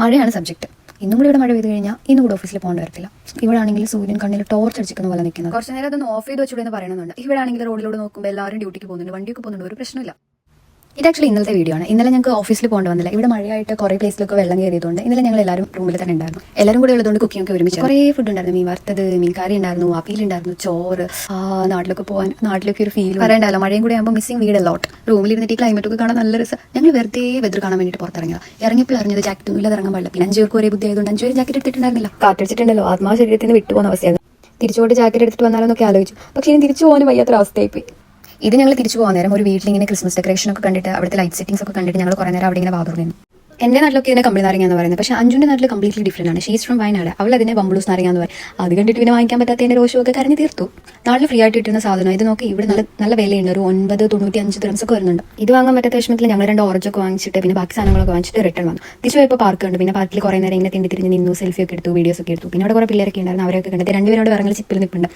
മഴയാണ് സബ്ജക്ട്. ഇന്നും കൂടി ഇവിടെ മഴ പെയ്ത് കഴിഞ്ഞാൽ ഇന്നും കൂടെ ഓഫീസിൽ പോകേണ്ടി വരത്തില്ല. ഇവിടെ ആണെങ്കിൽ സൂര്യൻ കണ്ണിൽ ടോർച്ച് അടിച്ചിരിക്കുന്ന പോലെ നിൽക്കുന്നത്. കുറച്ച് നേരം അതൊന്ന് ഓഫ് ചെയ്ത് വെച്ചുകൂടെ എന്ന് പറയുന്നുണ്ട്. ഇവിടെ ആണെങ്കിൽ റോഡിലൂടെ നോക്കുമ്പോൾ എല്ലാവരും ഡ്യൂട്ടിക്ക് പോകുന്നുണ്ട്, വണ്ടിയൊക്കെ പോകുന്നുണ്ട്, ഒരു പ്രശ്നമില്ല. ഇത് ആക്ച്വലി ഇന്നലത്തെ വീഡിയോ ആണ്. ഇന്നലെ ഞങ്ങൾക്ക് ഓഫീസിൽ പോകേണ്ടി വന്നില്ല. ഇവിടെ മഴയായിട്ട് കുറേ പ്ലേസിലൊക്കെ വെള്ളം കയറിയതുകൊണ്ട് ഇന്നലെ ഞങ്ങൾ എല്ലാവരും റൂമിൽ തന്നെ ഉണ്ടായിരുന്നു. എല്ലാവരും കൂടെ ഉള്ളതുകൊണ്ട് കുക്കിംഗ് ഒക്കെ ഒരുമിച്ച് കുറേ ഫുഡ് ഉണ്ടായിരുന്നു. മീൻ വറുത്തത്, മീൻ കറി ഉണ്ടായിരുന്നു, അപ്പീലുണ്ടായിരുന്നു, ചോറ്. നാട്ടിലൊക്കെ ഒരു ഫീൽ പറയണ്ടല്ലോ. മഴയും കൂടെ ആകുമ്പോൾ മിസ്സിംഗ് വീട് ലോട്ട്. റൂമിലിരുന്നിട്ട് ഈ ക്ലൈമറ്റ് ഒക്കെ കാണാൻ നല്ല രസം. ഞങ്ങൾ വെറുതെ വെതർ കാണാൻ വേണ്ടിയിട്ട് പുറത്തിറങ്ങിയത്. ഇറങ്ങിയപ്പോൾ അറിഞ്ഞത് ജാക്കറ്റ് ഇല്ലാതെ ഇറങ്ങാൻ പാടില്ല. പിന്നെ 5 പേർക്ക് ഒരേ ബുദ്ധി ആയതുകൊണ്ട് 5 പേര് ജാക്കറ്റ് എടുത്തിട്ടുണ്ടായിരുന്നില്ല. കാറ്റടിച്ചിട്ടുണ്ടല്ലോ, ആത്മാ ശരീരത്തിൽ നിന്ന് വിട്ടുപോകുന്ന അവസ്ഥയാണ്. തിരിച്ചുകൊണ്ട് ജാക്കറ്റ് എടുത്തിട്ട് വന്നാലോന്നൊക്കെ ആലോചിച്ചു. പക്ഷേ ഇനി തിരിച്ചു പോകാൻ വയ്യാത്തൊരു അവസ്ഥയായിപ്പോയി. ഇത് ഞങ്ങൾ തിരിച്ചു പോകാൻ നേരം ഒരു വീട്ടിലിങ്ങനെ ക്രിസ്മസ് ഡെക്കറേഷൻ ഒക്കെ കണ്ടിട്ട് അവിടുത്തെ ലൈറ്റ് സെറ്റിംഗ്സ് ഒക്കെ കണ്ടിട്ട് ഞങ്ങൾ കുറേ നേരം അവിടെ ഇങ്ങനെ വാതുറന്നു. എൻ്റെ നാട്ടിലൊക്കെ ഇതിനെ കമ്പിളി നാരങ്ങ എന്ന് പറയുന്നത്. പക്ഷേ അഞ്ജുൻ്റെ നാട്ടിൽ കംപ്ലീറ്റ്ലി ഡിഫറെൻ്റ് ആണ്. She's from Wayanad. അവൾ അതിനെ ബംബിളൂസ് നാരങ്ങ എന്ന് പറയും. അത് കണ്ടിട്ട് പിന്നെ വാങ്ങിക്കാൻ പറ്റാത്തതിൻ്റെ രോഷമൊക്കെ കരഞ്ഞു തീർത്തു. നാട്ടിൽ ഫ്രീ ആയിട്ട് കിട്ടുന്ന സാധനം ഇത് നോക്കി. ഇവിടെ നല്ല വിലയുണ്ട്. ഒരു 9.95 dirhams ഒക്കെ വരുന്നുണ്ട്. ഇത് വാങ്ങാൻ പറ്റാത്ത വിഷമത്തിൽ ഞങ്ങൾ 2 ഓറഞ്ചൊക്കെ വാങ്ങിച്ചിട്ട് പിന്നെ ബാക്കി സാധനങ്ങളൊക്കെ വാങ്ങിച്ചിട്ട് റിട്ടേൺ വന്നു. തിരിച്ചു പോയപ്പോൾ പാർക്ക് ഉണ്ട്. പിന്നെ പാർക്കിൽ കുറേ നേരം ഇങ്ങനെ തിരിഞ്ഞ് നിന്നു, സെൽഫി ഒക്കെ എടുത്തു, വീഡിയോസ് ഒക്കെ എടുത്തു. പിന്നെ അവിടെ കുറേ പിള്ളേരൊക്കെ ഉണ്ടായിരുന്നു. അവരൊക്കെ കണ്ടിട്ട് 2 പേരോട് ഇറങ്ങി ചിപ്പിൽ നിൽപ്പുണ്ട്.